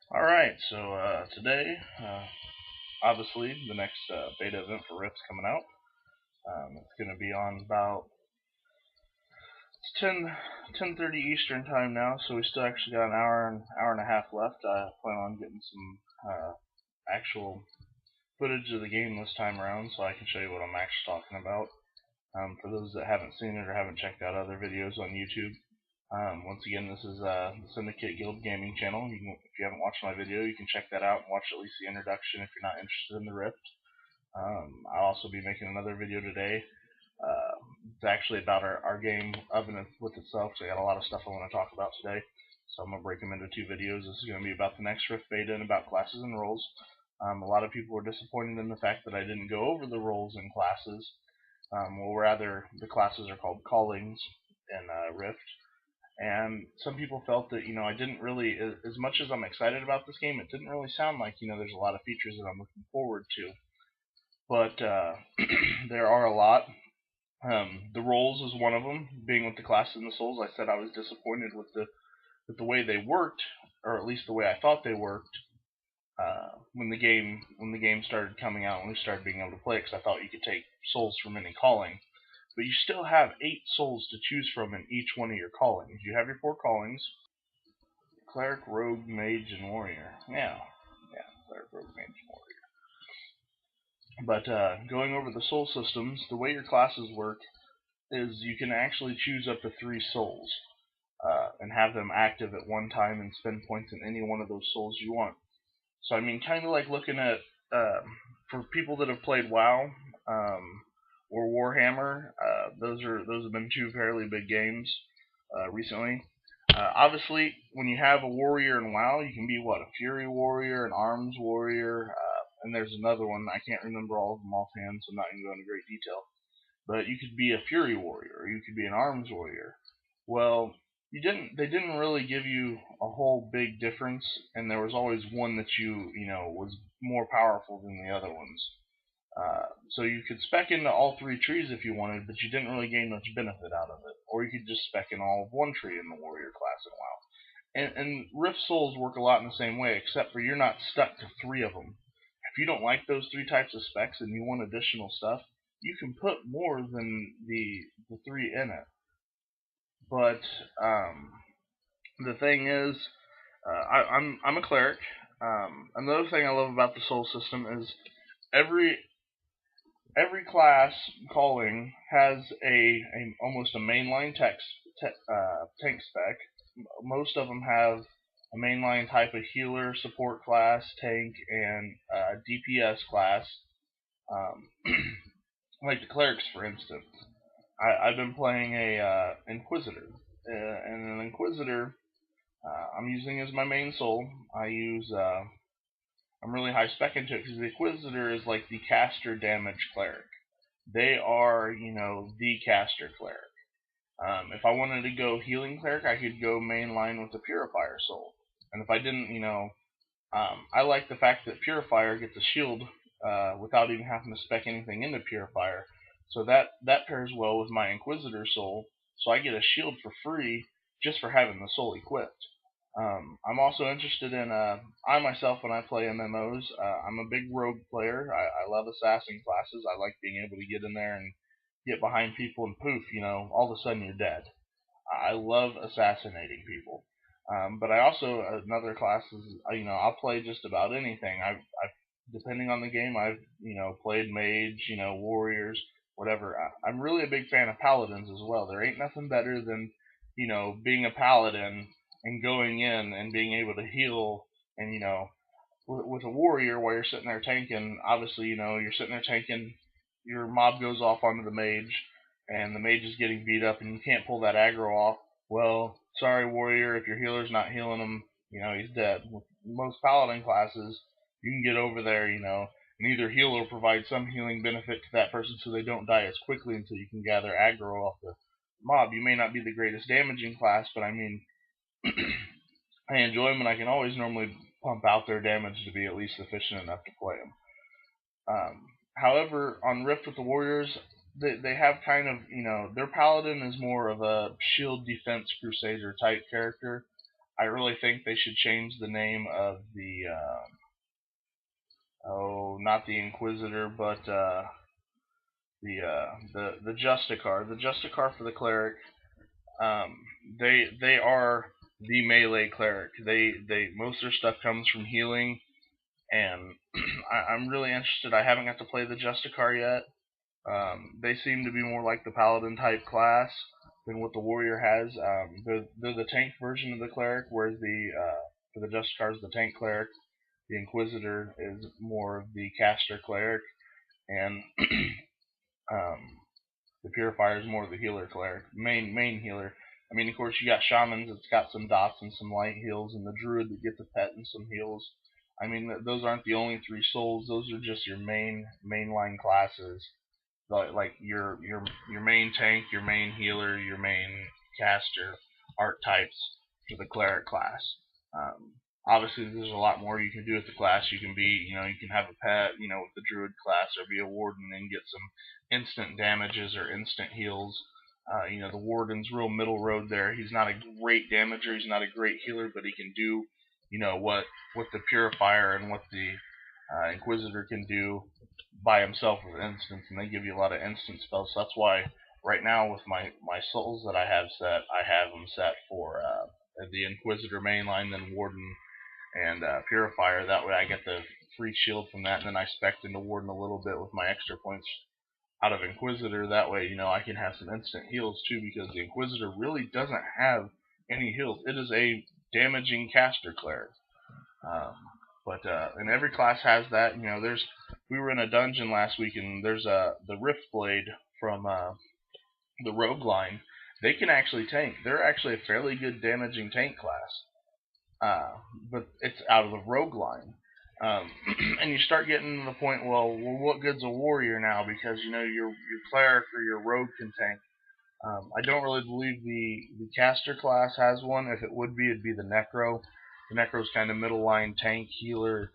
Alright, so today, obviously, the next beta event for Rift's coming out. It's going to be on about it's 10:30 Eastern time now, so we still actually got an hour and a half left. I plan on getting some actual footage of the game this time around, so I can show you what I'm actually talking about. For those that haven't seen it or haven't checked out other videos on YouTube, once again, this is the Syndicate Guild Gaming channel. If you haven't watched my video, you can check that out and watch at least the introduction if you're not interested in the Rift. I'll also be making another video today. Uh, it's actually about our game of and with itself, so I got a lot of stuff I want to talk about today. So I'm going to break them into two videos. This is going to be about the next Rift beta and about classes and roles. A lot of people were disappointed in the fact that I didn't go over the roles and classes. Well, rather, the classes are called callings in Rift. And some people felt that I didn't really, as much as I'm excited about this game, it didn't really sound like there's a lot of features that I'm looking forward to. But there are a lot. The roles is one of them. Being with the classes and the souls, I said I was disappointed with the way they worked, or at least the way I thought they worked. When the game started coming out and we started being able to play it, because I thought you could take souls from any calling, but you still have 8 souls to choose from in each one of your callings. You have your 4 callings: Cleric, Rogue, Mage, and Warrior. Yeah, Cleric, Rogue, Mage, and Warrior. But going over the soul systems, the way your classes work is you can actually choose up to 3 souls and have them active at one time and spend points in any one of those souls you want. So I mean, kind of like looking at for people that have played WoW or Warhammer, those have been 2 fairly big games recently. Obviously, when you have a warrior in WoW, you can be what, a Fury warrior, an Arms warrior, and there's another one. I can't remember all of them offhand, so I'm not going to go into great detail. But you could be a Fury warrior, or you could be an Arms warrior. Well, you didn't. They didn't really give you a whole big difference, and there was always one that was more powerful than the other ones. So you could spec into all 3 trees if you wanted, but you didn't really gain much benefit out of it. Or you could just spec in all of one tree in the warrior class in WoW. And Rift Souls work a lot in the same way, except for you're not stuck to 3 of them. If you don't like those 3 types of specs and you want additional stuff, you can put more than the 3 in it. But the thing is, I'm a cleric. Another thing I love about the soul system is every every class calling has a almost a mainline tank spec. Most of them have a mainline type of healer, support class, tank, and DPS class. Um, like the clerics, for instance. I've been playing a Inquisitor, and an Inquisitor I'm using as my main soul. I'm really high spec into it because the Inquisitor is like the caster damage cleric. They are, the caster cleric. If I wanted to go healing cleric, I could go mainline with the Purifier soul. And if I didn't, I like the fact that Purifier gets a shield without even having to spec anything into Purifier. So that pairs well with my Inquisitor soul. So I get a shield for free just for having the soul equipped. I'm also interested in I myself, when I play MMOs, I'm a big rogue player. I love assassin classes. I like being able to get in there and get behind people and poof, all of a sudden you're dead. I love assassinating people. But I also, another class is, I'll play just about anything. I've depending on the game, I've played mage, warriors, whatever. I'm really a big fan of paladins as well. There ain't nothing better than being a paladin and going in and being able to heal and with a warrior while you're sitting there tanking. Obviously, you're sitting there tanking, your mob goes off onto the mage, and the mage is getting beat up, and you can't pull that aggro off. Well, sorry, warrior, if your healer's not healing him, he's dead. With most paladin classes, you can get over there, and either heal or provide some healing benefit to that person so they don't die as quickly until you can gather aggro off the mob. You may not be the greatest damaging class, but I mean, I enjoy them, and I can always normally pump out their damage to be at least sufficient enough to play them. However, on Rift with the Warriors, they have kind of, their paladin is more of a shield defense crusader type character. I really think they should change the name of the not the Inquisitor, but the Justicar. The Justicar for the cleric. Um, they are the melee cleric. They most of their stuff comes from healing, and I'm really interested. I haven't got to play the Justicar yet. They seem to be more like the paladin type class than what the warrior has. They're the tank version of the cleric, whereas for the Justicar is the tank cleric. The Inquisitor is more of the caster cleric, and um, the Purifier is more of the healer cleric, main healer. I mean, of course, you got shamans that's got some dots and some light heals, and the druid that gets a pet and some heals. I mean, those aren't the only three souls. Those are just your mainline classes, like your main tank, your main healer, your main caster archetypes for the cleric class. Um, Obviously, there's a lot more you can do with the class. You can be, you can have a pet, with the druid class, or be a warden and get some instant damages or instant heals. The warden's real middle road there. He's not a great damager. He's not a great healer, but he can do, what the purifier and what the inquisitor can do by himself with instance, and they give you a lot of instant spells. So that's why right now with my souls that I have set, I have them set for the inquisitor mainline, then warden and purifier. That way I get the free shield from that, and then I spec into warden a little bit with my extra points out of inquisitor. That way, I can have some instant heals too, because the inquisitor really doesn't have any heals. It is a damaging caster cleric. Um, and every class has that. We were in a dungeon last week, and there's the Rift Blade from the Rogue line. They can actually tank. They're actually a fairly good damaging tank class. But it's out of the rogue line. And you start getting to the point, well, what good's a warrior now? Because your cleric or your rogue can tank. I don't really believe the caster class has one. If it would be, it'd be the necro. The necro's kind of middle line tank healer,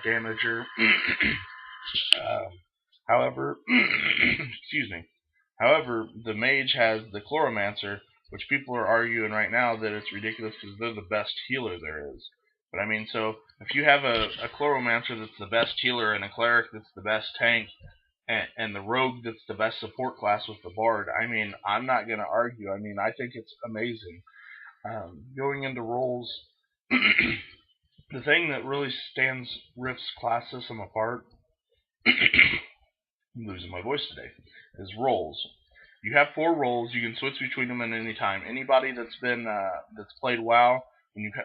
damager. However, excuse me. However, the mage has the chloromancer, which people are arguing right now that it's ridiculous because they're the best healer there is. But I mean, so if you have a chloromancer that's the best healer and a cleric that's the best tank, and the rogue that's the best support class with the bard, I mean, I'm not going to argue. I mean, I think it's amazing. Going into roles, the thing that really stands Rift's class system apart, I'm losing my voice today, is roles. You have 4 roles. You can switch between them at any time. Anybody that's played WoW,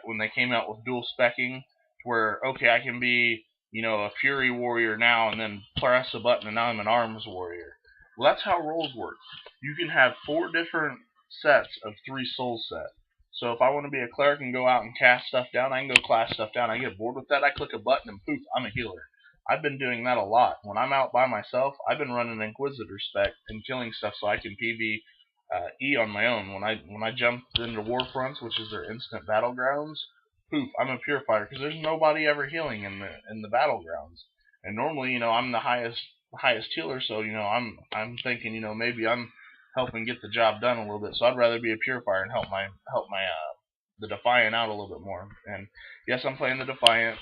when they came out with dual specking, where okay, I can be a Fury warrior now, and then press a button, and now I'm an Arms warrior. Well, that's how roles work. You can have 4 different sets of 3 soul set. So if I want to be a cleric and go out and cast stuff down, I can go class stuff down. I get bored with that, I click a button, and poof, I'm a healer. I've been doing that a lot. When I'm out by myself, I've been running Inquisitor spec and killing stuff so I can PvE on my own. When I jumped into Warfronts, which is their instant battlegrounds, poof, I'm a purifier because there's nobody ever healing in the battlegrounds. And normally, I'm the highest healer, so I'm thinking, maybe I'm helping get the job done a little bit. So I'd rather be a purifier and help my the Defiant out a little bit more. And yes, I'm playing the Defiant.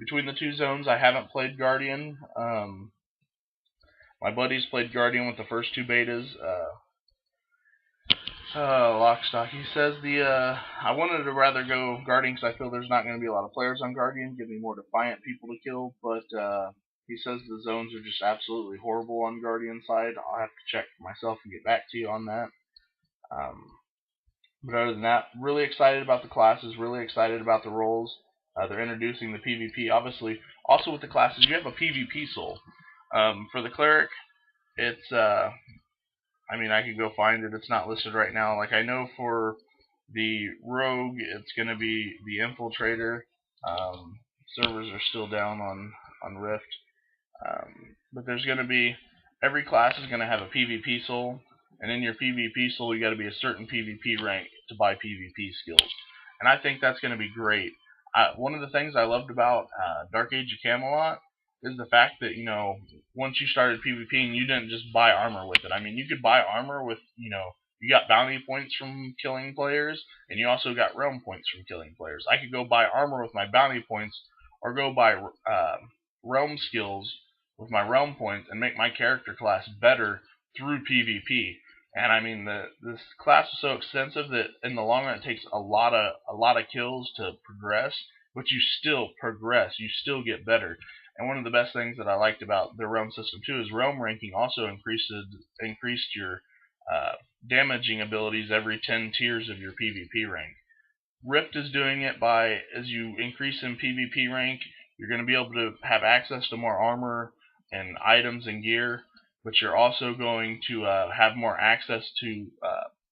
Between the 2 zones, I haven't played Guardian. My buddies played Guardian with the first 2 betas. Lockstock, he says I wanted to rather go Guardian because I feel there's not going to be a lot of players on Guardian. Give me more Defiant people to kill. But he says the zones are just absolutely horrible on Guardian side. I'll have to check for myself and get back to you on that. But other than that, really excited about the classes. Really excited about the roles. They're introducing the PvP. Obviously, also with the classes, you have a PvP soul. For the cleric, it's I mean, I could go find it. It's not listed right now. Like I know for the rogue, it's going to be the infiltrator. Servers are still down on Rift, but there's going to be every class is going to have a PvP soul, and in your PvP soul, you got to be a certain PvP rank to buy PvP skills. And I think that's going to be great. One of the things I loved about Dark Age of Camelot is the fact that, once you started PvPing, you didn't just buy armor with it. I mean, you could buy armor with, You got bounty points from killing players, and you also got realm points from killing players. I could go buy armor with my bounty points, or go buy realm skills with my realm points, and make my character class better through PvP. And I mean, this class is so extensive that in the long run it takes a lot of kills to progress, but you still progress. You still get better. And one of the best things that I liked about the realm system too is realm ranking also increased your uh, damaging abilities every 10 tiers of your PvP rank. Rift is doing it by, as you increase in PvP rank, you're going to be able to have access to more armor and items and gear, but you're also going to have more access to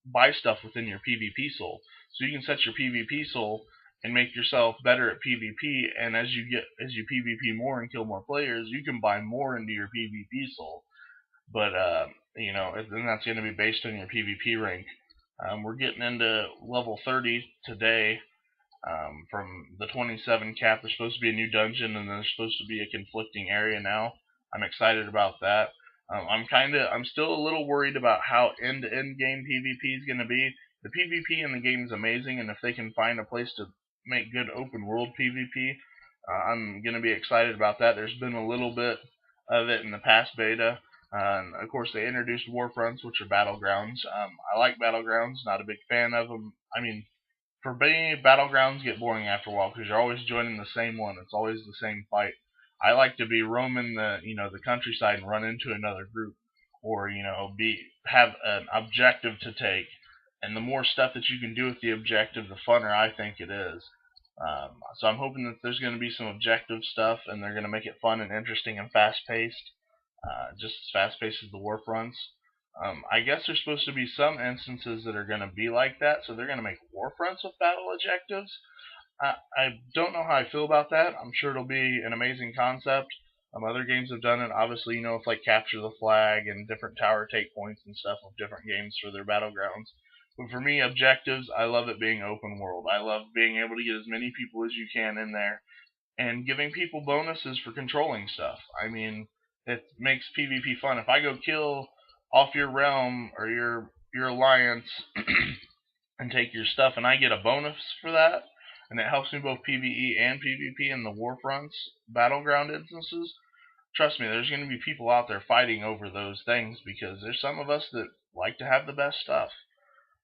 buy stuff within your PvP soul. So you can set your PvP soul and make yourself better at PvP, and as you PvP more and kill more players, you can buy more into your PvP soul. But then that's going to be based on your PvP rank. We're getting into level 30 today. From the 27 cap, there's supposed to be a new dungeon, and there's supposed to be a conflicting area now. I'm excited about that. I'm still a little worried about how end-to-end game PvP is going to be. The PvP in the game is amazing, and if they can find a place to make good open world PvP, I'm going to be excited about that. There's been a little bit of it in the past beta. And of course, they introduced Warfronts, which are battlegrounds. I like battlegrounds, not a big fan of them. I mean, for me, battlegrounds get boring after a while because you're always joining the same one. It's always the same fight. I like to be roaming the countryside and run into another group, or have an objective to take. And the more stuff that you can do with the objective, the funner I think it is. So I'm hoping that there's going to be some objective stuff, and they're going to make it fun and interesting and fast paced, just as fast paced as the Warfronts. I guess there's supposed to be some instances that are going to be like that, so they're going to make Warfronts with battle objectives. I don't know how I feel about that. I'm sure it'll be an amazing concept. Other games have done it. Obviously, with like Capture the Flag and different tower take points and stuff of different games for their battlegrounds. But for me, objectives, I love it being open world. I love being able to get as many people as you can in there and giving people bonuses for controlling stuff. I mean, it makes PvP fun. If I go kill off your realm or your alliance and take your stuff, and I get a bonus for that, and it helps me both PvE and PvP in the Warfronts battleground instances. Trust me, there's going to be people out there fighting over those things because there's some of us that like to have the best stuff.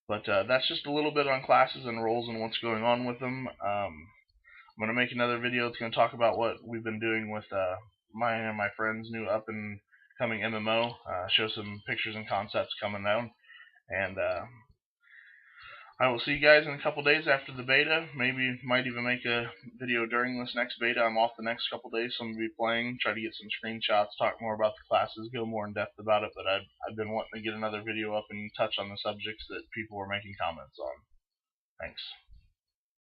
But that's just a little bit on classes and roles and what's going on with them. I'm going to make another video that's going to talk about what we've been doing with mine and my friend's new up and coming MMO. Show some pictures and concepts coming down. And I will see you guys in a couple days after the beta. Maybe might even make a video during this next beta. I'm off the next couple days, so I'm going to be playing, try to get some screenshots, talk more about the classes, go more in depth about it. But I've been wanting to get another video up and touch on the subjects that people were making comments on. Thanks.